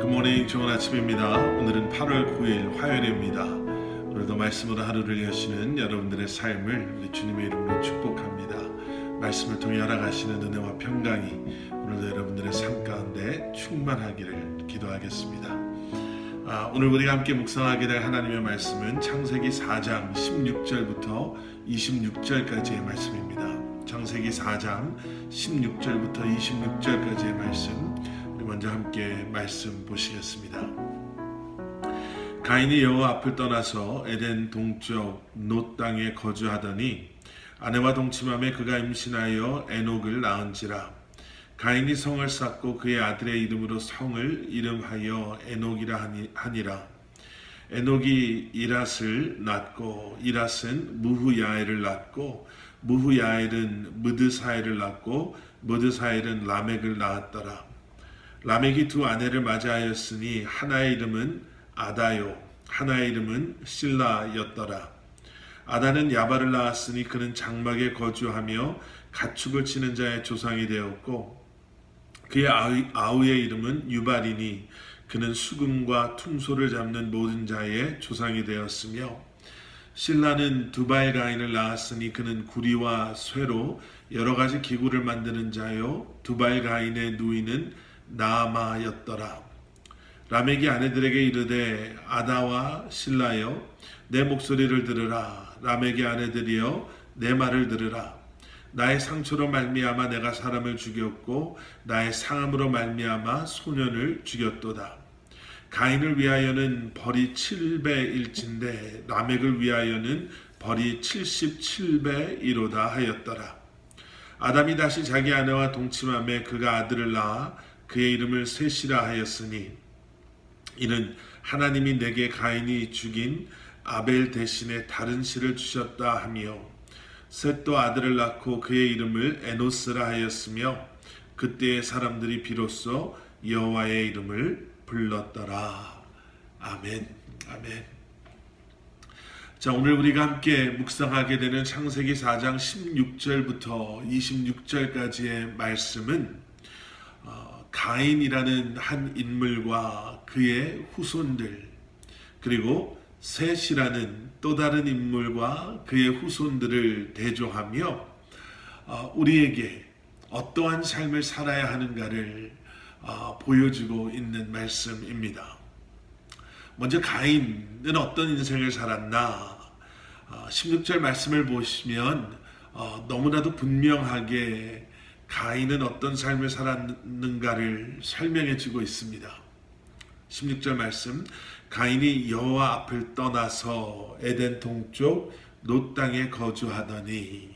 굿모닝, 좋은 아침입니다. 오늘은 8월 9일 화요일입니다. 오늘도 말씀으로 하루를 여시는 여러분들의 삶을 우리 주님의 이름으로 축복합니다. 말씀을 통해 알아가시는 은혜와 평강이 오늘도 여러분들의 삶 가운데 충만하기를 기도하겠습니다. 오늘 우리가 함께 묵상하게 될 하나님의 말씀은 창세기 4장 16절부터 26절까지의 말씀입니다. 창세기 4장 16절부터 26절까지의 말씀, 먼저 함께 말씀 보시겠습니다. 가인이 여호와 앞을 떠나서 에덴 동쪽 놋 땅에 거주하더니 아내와 동침함에 그가 임신하여 에녹을 낳은지라. 가인이 성을 쌓고 그의 아들의 이름으로 성을 이름하여 에녹이라 하니라. 에녹이 이랏을 낳고 이랏은 무후야엘을 낳고 무후야엘은 무드사엘을 낳고 무드사엘은 라멕을 낳았더라. 라멕이 두 아내를 맞이하였으니 하나의 이름은 아다요 하나의 이름은 실라였더라. 아다는 야발을 낳았으니 그는 장막에 거주하며 가축을 치는 자의 조상이 되었고 그의 아우의 이름은 유발이니 그는 수금과 퉁소를 잡는 모든 자의 조상이 되었으며 실라는 두발가인을 낳았으니 그는 구리와 쇠로 여러 가지 기구를 만드는 자요 두발가인의 누이는 나아마였더라. 라멕이 아내들에게 이르되 아다와 실라여 내 목소리를 들으라. 라멕의 아내들이여 내 말을 들으라. 나의 상처로 말미암아 내가 사람을 죽였고 나의 상함으로 말미암아 소년을 죽였도다. 가인을 위하여는 벌이 7배일진데 라멕을 위하여는 벌이 77배이로다 하였더라. 아담이 다시 자기 아내와 동침함에 그가 아들을 낳아 그의 이름을 셋이라 하였으니 이는 하나님이 내게 가인이 죽인 아벨 대신에 다른 씨를 주셨다 하며 셋도 아들을 낳고 그의 이름을 에노스라 하였으며 그때의 사람들이 비로소 여호와의 이름을 불렀더라. 아멘. 아멘. 자, 오늘 우리가 함께 묵상하게 되는 창세기 4장 16절부터 26절까지의 말씀은 가인이라는 한 인물과 그의 후손들, 그리고 셋이라는 또 다른 인물과 그의 후손들을 대조하며 우리에게 어떠한 삶을 살아야 하는가를 보여주고 있는 말씀입니다. 먼저 가인은 어떤 인생을 살았나? 16절 말씀을 보시면 너무나도 분명하게 가인은 어떤 삶을 살았는가를 설명해 주고 있습니다. 16절 말씀, 가인이 여호와 앞을 떠나서 에덴 동쪽 놋 땅에 거주하더니,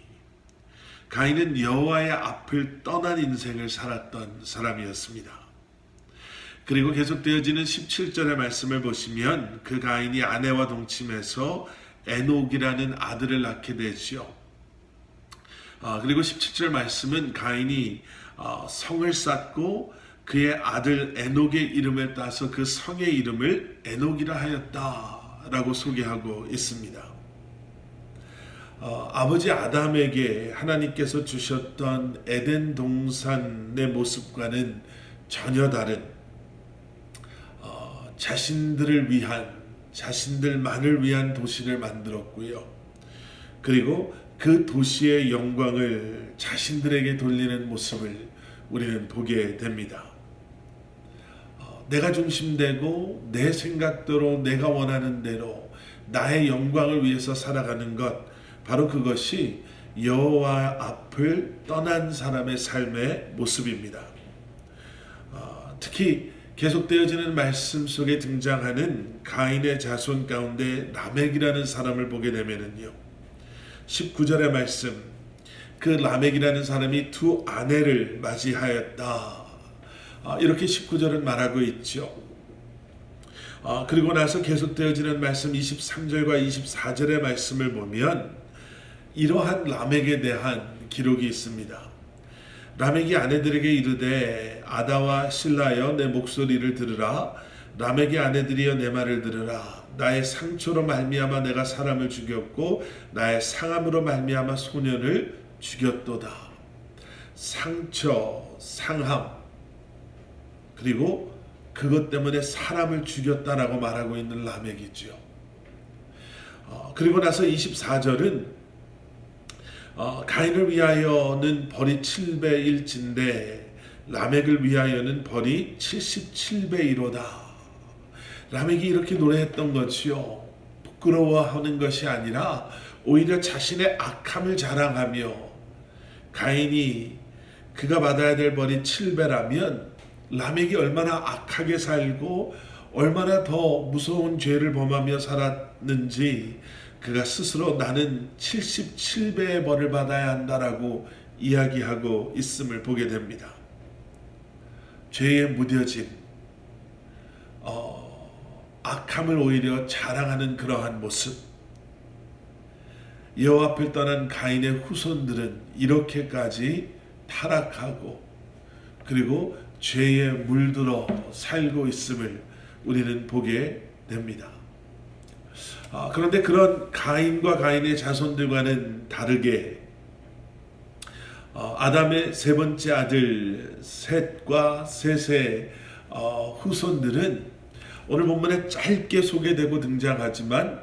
가인은 여호와의 앞을 떠난 인생을 살았던 사람이었습니다. 그리고 계속되어지는 17절의 말씀을 보시면 그 가인이 아내와 동침해서 에녹이라는 아들을 낳게 되지요. 그리고 17절 말씀은 가인이 성을 쌓고 그의 아들 에녹의 이름을 따서 그 성의 이름을 에녹이라 하였다라고 소개하고 있습니다. 아버지 아담에게 하나님께서 주셨던 에덴 동산의 모습과는 전혀 다른 자신들을 위한, 자신들만을 위한 도시를 만들었고요. 그리고 그 도시의 영광을 자신들에게 돌리는 모습을 우리는 보게 됩니다. 내가 중심되고 내 생각대로 내가 원하는 대로 나의 영광을 위해서 살아가는 것, 바로 그것이 여호와 앞을 떠난 사람의 삶의 모습입니다. 특히 계속되어지는 말씀 속에 등장하는 가인의 자손 가운데 라멕이라는 사람을 보게 되면은요, 19절의 말씀, 그 라멕이라는 사람이 두 아내를 맞이하였다, 이렇게 19절은 말하고 있죠. 그리고 나서 계속되어지는 말씀 23절과 24절의 말씀을 보면 이러한 라멕에 대한 기록이 있습니다. 라멕이 아내들에게 이르되 아다와 실라여 내 목소리를 들으라. 라멕의 아내들이여 내 말을 들으라. 나의 상처로 말미암아 내가 사람을 죽였고 나의 상함으로 말미암아 소년을 죽였도다. 상처, 상함, 그리고 그것 때문에 사람을 죽였다라고 말하고 있는 라멕이지요. 그리고 나서 24절은 가인을 위하여는 벌이 7배일진데 라멕을 위하여는 벌이 77배이로다. 라멕이 이렇게 노래했던 것이요, 부끄러워하는 것이 아니라 오히려 자신의 악함을 자랑하며, 가인이 그가 받아야 될 벌이 7배라면 라멕이 얼마나 악하게 살고 얼마나 더 무서운 죄를 범하며 살았는지 그가 스스로 나는 77배의 벌을 받아야 한다라고 이야기하고 있음을 보게 됩니다. 죄에 무뎌진 악함을 오히려 자랑하는 그러한 모습. 여호와 앞을 떠난 가인의 후손들은 이렇게까지 타락하고 그리고 죄에 물들어 살고 있음을 우리는 보게 됩니다. 그런데 그런 가인과 가인의 자손들과는 다르게 아담의 세 번째 아들 셋과 셋의 후손들은 오늘 본문에 짧게 소개되고 등장하지만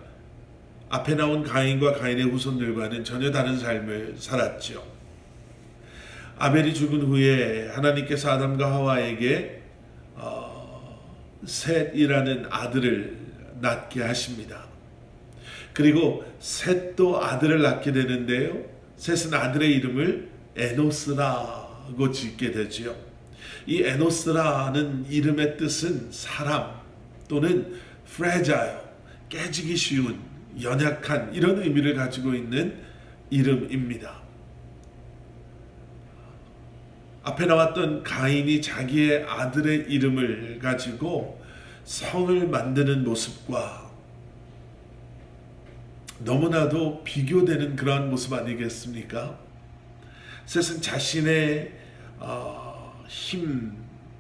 앞에 나온 가인과 가인의 후손들과는 전혀 다른 삶을 살았죠. 아벨이 죽은 후에 하나님께서 아담과 하와에게 셋이라는 아들을 낳게 하십니다. 그리고 셋도 아들을 낳게 되는데요, 셋은 아들의 이름을 에노스라고 짓게 되지요. 이 에노스라는 이름의 뜻은 사람 또는 fragile, 깨지기 쉬운, 연약한, 이런 의미를 가지고 있는 이름입니다. 앞에 나왔던 가인이 자기의 아들의 이름을 가지고 성을 만드는 모습과 너무나도 비교되는 그러한 모습 아니겠습니까? 셋은 자신의 힘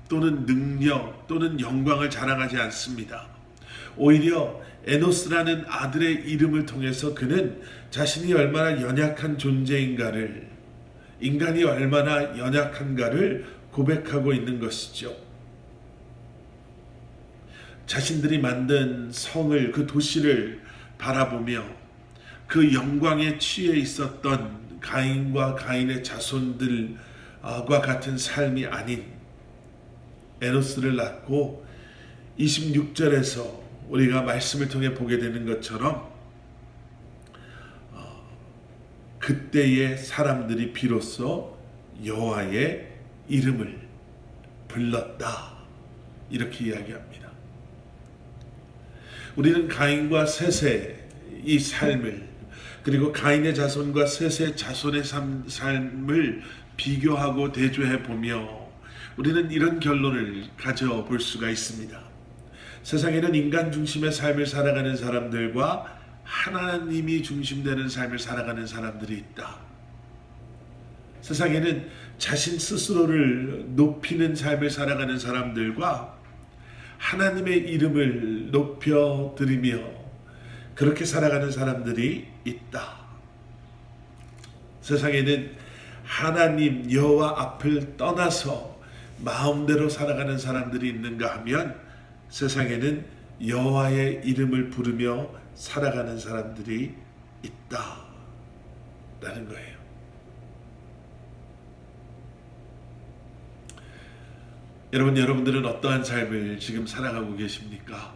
또는 능력 또는 영광을 자랑하지 않습니다. 오히려 에노스라는 아들의 이름을 통해서 그는 자신이 얼마나 연약한 존재인가를, 인간이 얼마나 연약한가를 고백하고 있는 것이죠. 자신들이 만든 성을, 그 도시를 바라보며 그 영광에 취해 있었던 가인과 가인의 자손들과 같은 삶이 아닌 에노스를 낳고 26절에서 우리가 말씀을 통해 보게 되는 것처럼 그때의 사람들이 비로소 여호와의 이름을 불렀다, 이렇게 이야기합니다. 우리는 가인과 셋의 이 삶을, 그리고 가인의 자손과 셋의 자손의 삶을 비교하고 대조해 보며 우리는 이런 결론을 가져볼 수가 있습니다. 세상에는 인간 중심의 삶을 살아가는 사람들과 하나님이 중심되는 삶을 살아가는 사람들이 있다. 세상에는 자신 스스로를 높이는 삶을 살아가는 사람들과 하나님의 이름을 높여드리며 그렇게 살아가는 사람들이 있다. 세상에는 하나님 여호와 앞을 떠나서 마음대로 살아가는 사람들이 있는가 하면 세상에는 여호와의 이름을 부르며 살아가는 사람들이 있다라는 거예요. 여러분들은 어떠한 삶을 지금 살아가고 계십니까?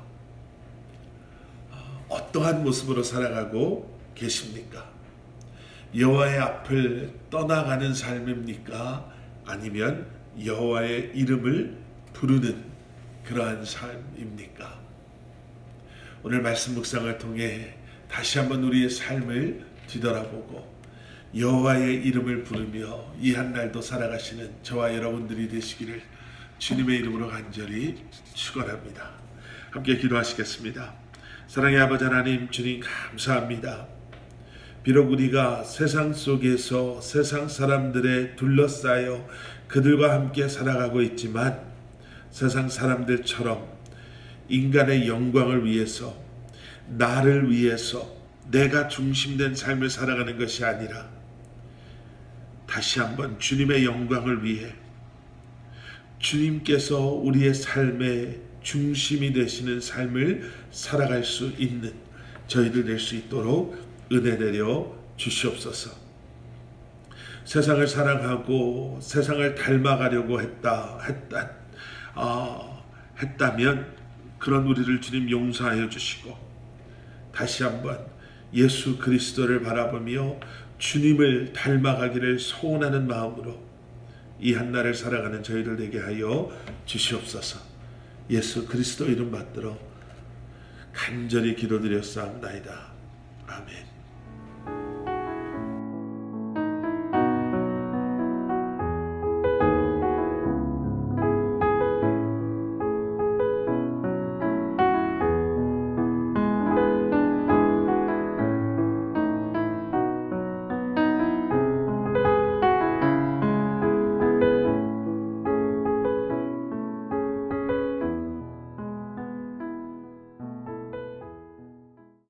어떠한 모습으로 살아가고 계십니까? 여호와의 앞을 떠나가는 삶입니까? 아니면 여호와의 이름을 부르는 그러한 삶입니까? 오늘 말씀 묵상을 통해 다시 한번 우리의 삶을 뒤돌아보고 여호와의 이름을 부르며 이 한 날도 살아가시는 저와 여러분들이 되시기를 주님의 이름으로 간절히 축원합니다. 함께 기도하시겠습니다. 사랑의 아버지 하나님, 주님 감사합니다. 비록 우리가 세상 속에서 세상 사람들에 둘러싸여 그들과 함께 살아가고 있지만 세상 사람들처럼 인간의 영광을 위해서, 나를 위해서 내가 중심된 삶을 살아가는 것이 아니라 다시 한번 주님의 영광을 위해, 주님께서 우리의 삶의 중심이 되시는 삶을 살아갈 수 있는 저희들 될 수 있도록 은혜 내려 주시옵소서. 세상을 사랑하고 세상을 닮아가려고 했다면 그런 우리를 주님 용서하여 주시고 다시 한번 예수 그리스도를 바라보며 주님을 닮아가기를 소원하는 마음으로 이 한날을 살아가는 저희들 되게 하여 주시옵소서. 예수 그리스도 이름 받들어 간절히 기도드렸사옵나이다. 아멘.